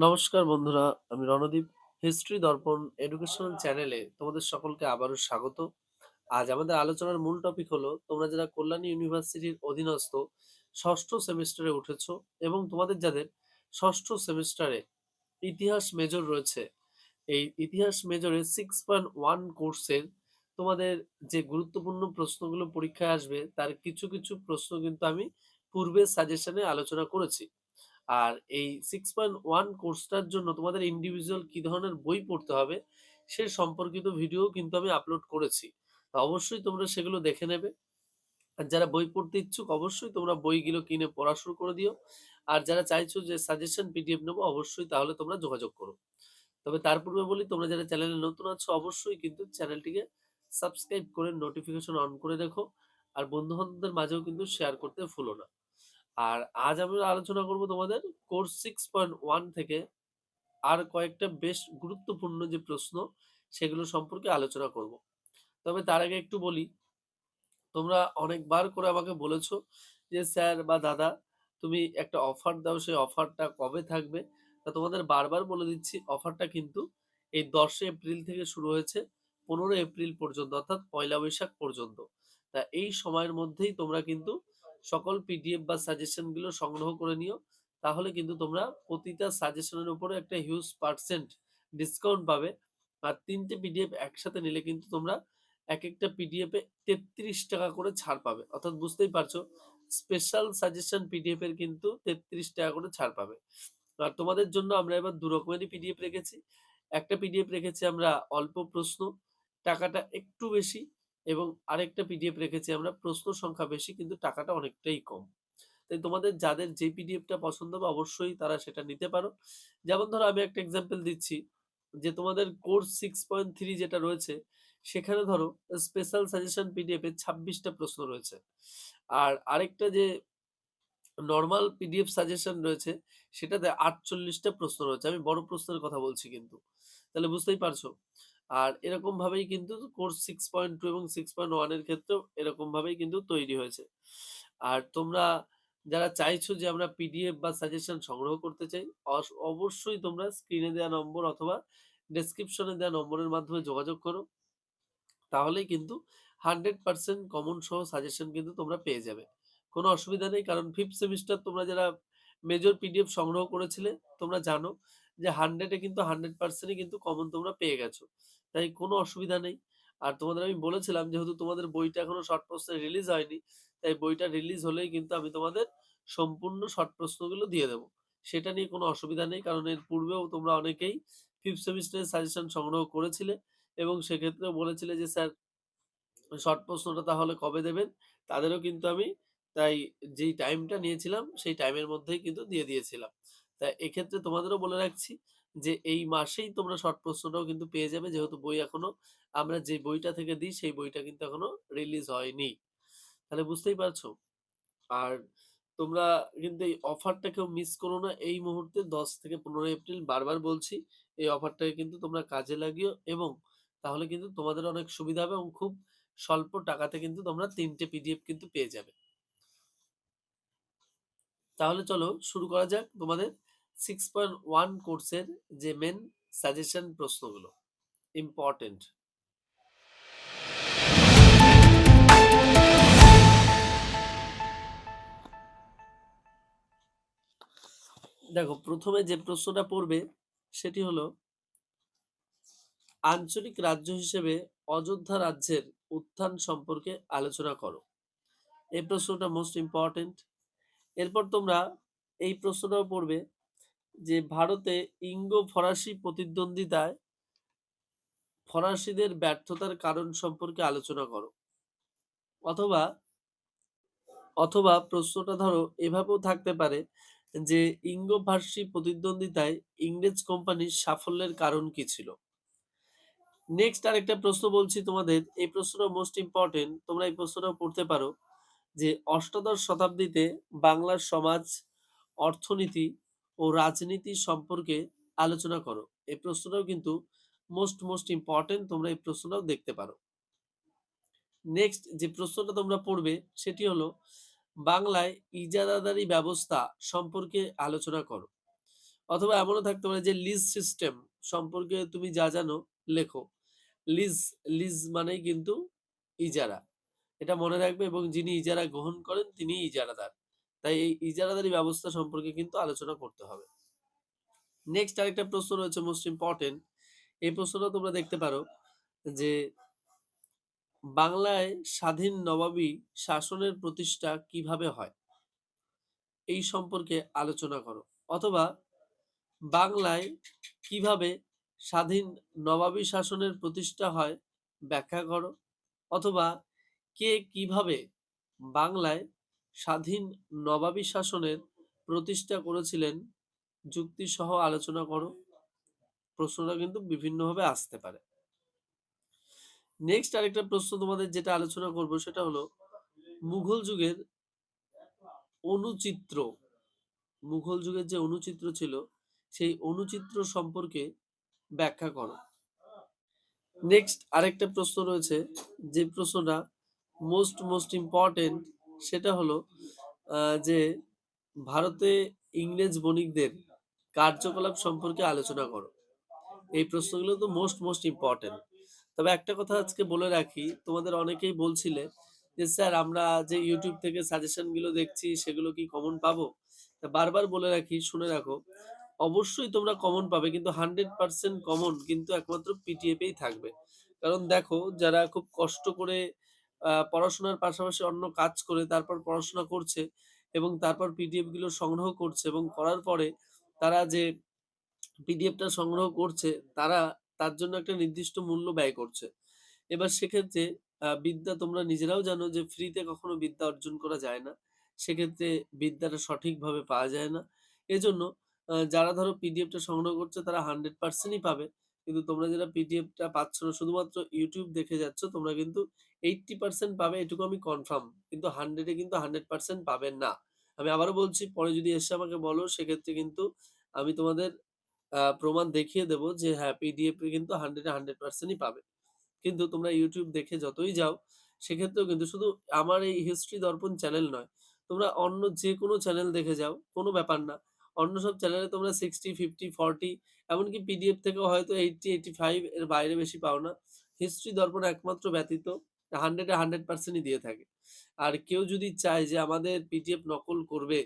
নমস্কার বন্ধুরা, আমি রণদীপ। হিস্ট্রি দর্পণ এডুকেশনাল চ্যানেলে তোমাদের সকলকে আবারও স্বাগত। আজ আমাদের আলোচনার মূল টপিক হলো তোমরা যারা কল্যাণী ইউনিভার্সিটির অধীনস্থ ষষ্ঠ সেমিস্টারে উঠেছো এবং তোমাদের যাদের ষষ্ঠ সেমিস্টারে ইতিহাস মেজর রয়েছে, এই ইতিহাস মেজরে 6.1 কোর্সের তোমাদের যে গুরুত্বপূর্ণ প্রশ্নগুলো পরীক্ষায় আসবে তার কিছু কিছু প্রশ্ন কিন্তু আমি পূর্বের সাজেশনে আলোচনা করেছি। আর এই 6.1 কোর্সটার জন্য তোমাদের ইন্ডিভিজুয়াল কি ধরনের বই পড়তে হবে সে সম্পর্কিত ভিডিও কিন্তু আমি আপলোড করেছি। তো অবশ্যই তোমরা সেগুলো দেখে নেবে। আর যারা বই পড়তে ইচ্ছুক অবশ্যই তোমরা বইগুলো কিনে পড়া শুরু করে দিও। আর যারা চাইছো যে সাজেশন পিডিএফ নেবো অবশ্যই তাহলে তোমরা যোগাযোগ করো। তবে তার পূর্বে বলি, তোমরা যারা চ্যানেলে নতুন আছো অবশ্যই কিন্তু চ্যানেলটিকে সাবস্ক্রাইব করে নোটিফিকেশন অন করে রেখো। আর বন্ধু বান্ধবদের মাঝেও কিন্তু শেয়ার করতে ভুলো না। আর আজ আমরা আলোচনা করব তোমাদের কোর্স 6.1 থেকে আর কয়েকটা বেশ গুরুত্বপূর্ণ যে প্রশ্ন সেগুলো সম্পর্কে আলোচনা করব। তবে তার আগে একটু বলি, তোমরা অনেকবার করে আমাকে বলেছো যে স্যার বা দাদা তুমি একটা অফার দাও, সেই অফারটা কবে থাকবে। তা তোমাদের বারবার বলে দিচ্ছি, অফারটা কিন্তু এই 10 এপ্রিল থেকে শুরু হয়েছে 15 এপ্রিল পর্যন্ত, অর্থাৎ পয়লা বৈশাখ পর্যন্ত। তা এই সময়ের মধ্যেই তোমরা কিন্তু সকল পিডিএফ বা সাজেশনগুলো সংগ্রহ করে নিও। তাহলে কিন্তু তোমরা প্রতিটা সাজেশনের উপরে একটা হিউজ পার্সেন্ট ডিসকাউন্ট পাবে। আর 3টে পিডিএফ একসাথে নিলে কিন্তু তোমরা এক একটা পিডিএফ এ 33 টাকা করে ছাড় পাবে। অর্থাৎ বুঝতেই পারছো, স্পেশাল সাজেশন পিডিএফ এর কিন্তু 33 টাকা করে ছাড় পাবে। আর তোমাদের জন্য আমরা এবার দু রকমেরই পিডিএফ রেখেছি। একটা পিডিএফ রেখেছি আমরা অল্প প্রশ্ন, টাকাটা একটু বেশি, এবং আরেকটা পিডিএফ রেখেছি আমরা প্রশ্ন সংখ্যা বেশি কিন্তু টাকাটা অনেকটাই কম। তাই তোমাদের যাদের যে পিডিএফটা পছন্দ হবে অবশ্যই তারা সেটা নিতে পারো। যেমন ধরো আমি একটা এক্সাম্পল দিচ্ছি, যে তোমাদের কোর্স 6.3 যেটা রয়েছে সেখানে ধরো স্পেশাল সাজেশন পিডিএফ এ 26টা প্রশ্ন রয়েছে। আর আরেকটা যে নরমাল পিডিএফ সাজেশন রয়েছে সেটাতে 48টা প্রশ্ন রয়েছে। আমি বড় প্রশ্নের কথা বলছি কিন্তু। তাহলে বুঝতেই পারছো। আর এরকম ভাবেই কিন্তু কোর্স 6.2 এবং 6.1 এর ক্ষেত্রেও এরকম ভাবেই কিন্তু তৈরি হয়েছে। আর তোমরা যারা চাইছো যে আমরা পিডিএফ বা সাজেশন সংগ্রহ করতে চাই, অবশ্যই তোমরা স্ক্রিনে দেওয়া নম্বর অথবা ডেসক্রিপশনে দেওয়া নম্বরের মাধ্যমে যোগাযোগ করো। তাহলেই কিন্তু 100% কমন সহ সাজেশন কিন্তু তোমরা পেয়ে যাবে। কোনো অসুবিধা নেই, কারণ 5th সেমিস্টার তোমরা যারা মেজর পিডিএফ সংগ্রহ করেছিলে তোমরা জানো যে 100 এ কিন্তু 100%ই কিন্তু কমন তোমরা পেয়ে গেছো। তাই কোনো অসুবিধা নেই। আর তোমাদের আমি বলেছিলাম যেহেতু তোমাদের বইটা এখনো শর্ট প্রশ্নে রিলিজ হয়নি, তাই বইটা রিলিজ হলেই কিন্তু আমি তোমাদের সম্পূর্ণ শর্ট প্রশ্নগুলো দিয়ে দেবো। সেটা নিয়ে কোনো অসুবিধা নেই, কারণ এর পূর্বেও তোমরা অনেকেই 5th সেমিস্টারের সাজেশন সংগ্রহ করেছিলে এবং সেক্ষেত্রেও বলেছিলে যে স্যার শর্ট প্রশ্নটা তাহলে কবে দেবেন? তাদেরও কিন্তু আমি তাই যেই টাইমটা নিয়েছিলাম সেই টাইমের মধ্যেই কিন্তু দিয়ে দিয়েছিলাম। তাই এক্ষেত্রে তোমাদেরও বলে রাখছি যে এই মাসেই তোমরা শর্ট প্রশ্নটাও কিন্তু পেয়ে যাবে, যেহেতু বই এখনো আমরা যে বইটা থেকে দিই সেই বইটা কিন্তু এখনো রিলিজ হয়নি। তাহলে বুঝতেই পারছো। আর তোমরা কিন্তু এই অফারটা কেউ মিস করো না। এই মুহূর্তে 10 থেকে 15 এপ্রিল বারবার বলছি, এই অফারটাকে কিন্তু তোমরা কাজে লাগিও এবং তাহলে কিন্তু তোমাদের অনেক সুবিধা হবে এবং খুব স্বল্প টাকাতে কিন্তু তোমরা 3টে পিডিএফ কিন্তু পেয়ে যাবে। তাহলে চলো শুরু করা যাক তোমাদের 6.1 কোর্সের যে মেন সাজেশন প্রশ্নগুলো ইম্পর্টেন্ট। দেখো, প্রথমে যে প্রশ্নটা পড়বে সেটি হলো, আঞ্চলিক রাজ্য হিসেবে অযোধ্যা রাজ্যের উত্থান সম্পর্কে আলোচনা করো। এই প্রশ্নটা মোস্ট ইম্পর্টেন্ট। এরপর তোমরা এই প্রশ্নটাও পড়বে যে ভারতে ইঙ্গ ফরাসি প্রতিদ্বন্দ্বিতায় ফরাসিদের ব্যর্থতার কারণ সম্পর্কে আলোচনা করো। অথবা অথবা প্রশ্নটা ধরো এভাবেও থাকতে পারে যে ইঙ্গ ফার্সি প্রতিদ্বন্দ্বিতায় ইংরেজ কোম্পানির সাফল্যের কারণ কি ছিল। নেক্সট আরেকটা প্রশ্ন বলছি তোমাদের, এই প্রশ্নটা মোস্ট ইম্পর্টেন্ট, তোমরা এই প্রশ্নটাও পড়তে পারো যে অষ্টাদশ শতাব্দীতে বাংলার সমাজ, অর্থনীতি ও রাজনীতি সম্পর্কে আলোচনা করো। এই প্রশ্নটাও কিন্তু মোস্ট ইম্পর্টেন্ট, তোমরা এই প্রশ্নটাও দেখতে পারো। নেক্সট যে প্রশ্নটা তোমরা পড়বে সেটি হলো, বাংলায় ইজারাদারি ব্যবস্থা সম্পর্কে আলোচনা করো। অথবা এমনও থাকতে পারে যে লিজ সিস্টেম সম্পর্কে তুমি যা জানো লেখো। লিজ, লিজ মানেই কিন্তু ইজারা। এটা মনে রাখবে, এবং যিনি ইজারা গ্রহণ করেন তিনিই ইজারাদার। তাই এই ইজারাদারি ব্যবস্থা সম্পর্কে কিন্তু আলোচনা করতে হবে। নেক্সট আরেকটা প্রশ্ন রয়েছে মোস্ট ইম্পোর্টেন্ট। এই প্রশ্নটা তোমরা দেখতে পারো যে বাংলায় স্বাধীন নবাবী শাসনের প্রতিষ্ঠা কিভাবে হয়? এই সম্পর্কে আলোচনা করো। অথবা বাংলায় কিভাবে স্বাধীন নবাবী শাসনের প্রতিষ্ঠা হয় ব্যাখ্যা করো। অথবা কে কিভাবে বাংলায় স্বাধীন নবাবী শাসনের প্রতিষ্ঠা করেছিলেন যুক্তিসহ আলোচনা করো। প্রশ্নটা কিন্তু বিভিন্নভাবে আসতে পারে। নেক্সট আরেকটা প্রশ্ন তোমাদের যেটা আলোচনা করব সেটা হলো, মুঘল যুগের অণুচিত্র, মুঘল যুগের যে অণুচিত্র ছিল সেই অণুচিত্র সম্পর্কে ব্যাখ্যা করো। নেক্সট আরেকটা প্রশ্ন রয়েছে, যে প্রশ্নটা মোস্ট ইম্পর্টেন্ট, সেটা হলো যে ভারতে ইংরেজ বণিকদের কার্যকলাপ সম্পর্কে আলোচনা করো। এই প্রশ্নগুলো তো মোস্ট ইম্পর্টেন্ট। তবে একটা কথা আজকে বলে রাখি, তোমাদের অনেকেই বলছিলে যে স্যার আমরা যে ইউটিউব থেকে সাজেশন গুলো দেখছি সেগুলো কি কমন পাবো? তা বারবার বলে রাখি, শুনে রাখো, অবশ্যই তোমরা কমন পাবে, কিন্তু 100% কমন কিন্তু একমাত্র পিটিএফেই থাকবে। কারণ দেখো, যারা খুব কষ্ট করে পড়াশোনার পাশাপাশি অন্য কাজ করে তারপর পড়াশোনা করছে এবং তারপর পিডিএফ গুলো সংগ্রহ করছে, এবং করার পরে তারা যে পিডিএফটা সংগ্রহ করছে, তারা তার জন্য একটা নির্দিষ্ট মূল্য ব্যয় করছে। এবার সেক্ষেত্রে বিদ্যা তোমরা নিজেরাও জানো যে ফ্রিতে কখনো বিদ্যা অর্জন করা যায় না। সেক্ষেত্রে বিদ্যাটা সঠিকভাবে পাওয়া যায় না। এজন্য যারা ধরো পিডিএফটা সংগ্রহ করছে তারা 100% ই পাবে। কিন্তু তোমরা যারা পিডিএফটা পাচ্ছ না, শুধুমাত্র YouTube দেখে যাচ্ছ, তোমরা কিন্তু 80% পাবে, এটুকু আমি কনফার্ম। কিন্তু 100 এ কিন্তু 100% পাবে না। আমি আবারও বলছি, পরে যদি এসে আমাকে বলো সেক্ষেত্রে কিন্তু আমি তোমাদের প্রমাণ দেখিয়ে দেব যে হ্যাঁ, পিডিএফ এ কিন্তু 100 এ 100% ই পাবে। কিন্তু তোমরা YouTube দেখে যতই যাও, সেক্ষেত্রেও কিন্তু শুধু আমার এই হিস্ট্রি দর্পণ চ্যানেল নয়, তোমরা অন্য যেকোনো চ্যানেল দেখে যাও, কোনো ব্যাপার না। অন্য সব চ্যানেলে তোমরা 60, 50, 40, এমনকি পিডিএফ থেকেও হয়তো 80, 85 এর বাইরে বেশি পাও না। হিস্ট্রি দর্পণ একমাত্র ব্যতীত 100 এ 100% ই দিয়ে থাকে। আর কেউ যদি চায় যে আমাদের পিডিএফ নকল করবে,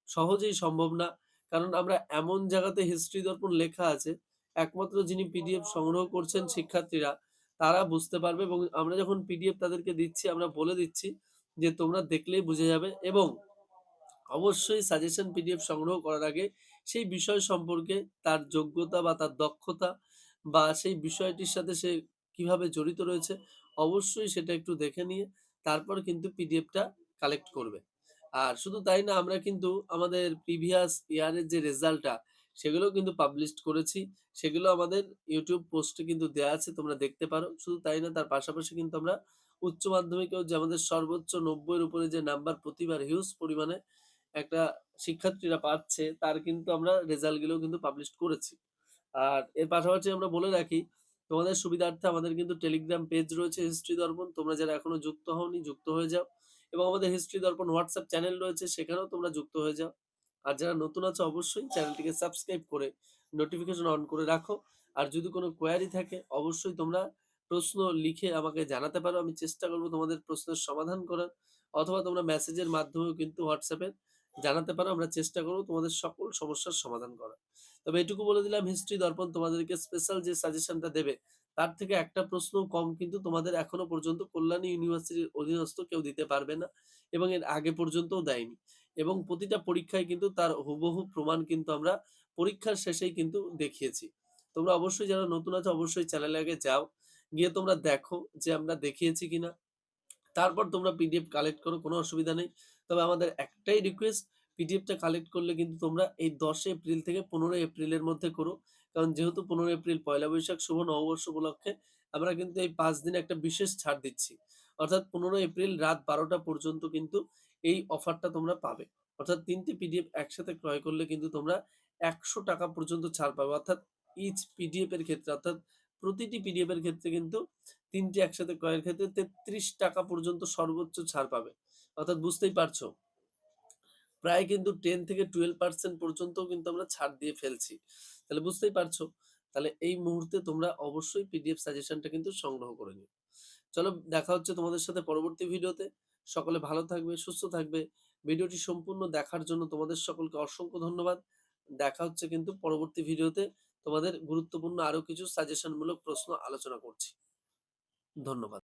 সহজেই সম্ভব না। কারণ আমরা এমন জায়গাতে হিস্ট্রি দর্পণ লেখা আছে, একমাত্র যিনি পিডিএফ সংগ্রহ করছেন শিক্ষার্থীরা, তারা বুঝতে পারবে, এবং আমরা যখন পিডিএফ তাদেরকে দিচ্ছি আমরা বলে দিচ্ছি যে তোমরা দেখলেই বুঝে যাবে। এবং অবশ্যই সাজেশন পিডিএফ সংগ্রহ করার আগে সেই বিষয় সম্পর্কে তার যোগ্যতা বা তার দক্ষতা বা সেই বিষয়টির সাথে সে কিভাবে জড়িত রয়েছে, অবশ্যই সেটা একটু দেখে নিয়ে তারপর কিন্তু পিডিএফটা কালেক্ট করবে। আর শুধু তাই না, আমরা কিন্তু আমাদের প্রিভিয়াস ইয়ারের যে রেজাল্টটা সেগুলোও কিন্তু পাবলিশ করেছি। সেগুলো আমাদের ইউটিউব পোস্টে কিন্তু দেয়া আছে, তোমরা দেখতে পারো। শুধু তাই না, তার পাশাপাশি কিন্তু আমরা উচ্চ মাধ্যমিকেও যে আমাদের সর্বোচ্চ ৯০ এর উপরে যে নাম্বার প্রতিবার হিউজ পরিমাণে একটা শিক্ষার্থীরা পাচ্ছে, তার কিন্তু আমরা রেজাল্ট গুলোও কিন্তু পাবলিশ করেছি। আর এর পাশাপাশি আমরা বলে রাখি, তোমাদের সুবিধার্থে আমাদের কিন্তু টেলিগ্রাম পেজ রয়েছে হিস্ট্রি দর্পণ। তোমরা যারা এখনো যুক্ত হওনি, যুক্ত হয়ে যাও। এবং আমাদের হিস্ট্রি দর্পণ হোয়াটসঅ্যাপ চ্যানেল রয়েছে, সেখানেও তোমরা যুক্ত হয়ে যাও। আর যারা নতুন আছো অবশ্যই চ্যানেলটিকে সাবস্ক্রাইব করে নোটিফিকেশন অন করে রাখো। আর যদি কোনো কোয়েরি থাকে অবশ্যই তোমরা প্রশ্ন লিখে আমাকে জানাতে পারো। আমি চেষ্টা করব তোমাদের প্রশ্নের সমাধান করার। অথবা তোমরা মেসেজের মাধ্যমেও কিন্তু হোয়াটসঅ্যাপে জানাতে পারো। আমরা চেষ্টা করব তোমাদের সকল সমস্যার সমাধান করার। তবে এটুকু বলে দিলাম, হিস্ট্রি দর্পণ তোমাদেরকে স্পেশাল যে সাজেশনটা দেবে, তার থেকে একটা প্রশ্নও কম কিন্তু তোমাদের এখনো পর্যন্ত কল্যাণী ইউনিভার্সিটির অধীনস্থ কেউ দিতে পারবে না, এবং এর আগে পর্যন্তও দেয়নি। এবং প্রতিটা পরীক্ষায় কিন্তু তার হুবহু প্রমাণ কিন্তু আমরা পরীক্ষার শেষেই কিন্তু দেখিয়েছি। তোমরা অবশ্যই যারা নতুন আছো অবশ্যই চ্যানেলে আগে যাও, গিয়ে তোমরা দেখো যে আমরা দেখিয়েছি কিনা। তারপর তোমরা পিডিএফ কালেক্ট করো, কোনো অসুবিধা নেই। তবে আমাদের একটাই রিকোয়েস্ট, পিডিএফটা কালেক্ট করলে কিন্তু তোমরা এই ১০ এপ্রিল থেকে ১৫ এপ্রিলের মধ্যে করো। কারণ যেহেতু ১৫ এপ্রিল পয়লা বৈশাখ শুভ নববর্ষ উপলক্ষে আমরা কিন্তু এই ৫ দিনে একটা বিশেষ ছাড় দিচ্ছি। অর্থাৎ ১৫ এপ্রিল রাত ১২টা পর্যন্ত কিন্তু এই অফারটা তোমরা পাবে। অর্থাৎ ৩ টে পিডিএফ একসাথে ক্রয় করলে কিন্তু তোমরা ৳১০০ পর্যন্ত ছাড় পাবে। অর্থাৎ ইচ পিডিএফ এর ক্ষেত্রে, অর্থাৎ প্রতিটি পিডিএফ এর ক্ষেত্রে কিন্তু ৩ টি একসাথে ক্রয়ের ক্ষেত্রে ৳৩৩ পর্যন্ত সর্বোচ্চ ছাড় পাবে। অর্থাৎ বুঝতেই পারছো প্রায় কিন্তু 10 থেকে 12% পর্যন্তও কিন্তু আমরা ছাড় দিয়ে ফেলছি। তাহলে বুঝতেই পারছো। তাহলে এই মুহূর্তে তোমরা অবশ্যই পিডিএফ সাজেশনটা কিন্তু সংগ্রহ করে নিও। চলো দেখা হচ্ছে তোমাদের সাথে পরবর্তী ভিডিওতে। সকলে ভালো থাকবে, সুস্থ থাকবে। ভিডিওটি সম্পূর্ণ দেখার জন্য তোমাদের সকলকে অসংখ্য ধন্যবাদ। দেখা হচ্ছে কিন্তু পরবর্তী ভিডিওতে তোমাদের গুরুত্বপূর্ণ আরো কিছু সাজেশনমূলক প্রশ্ন আলোচনা করছি। ধন্যবাদ।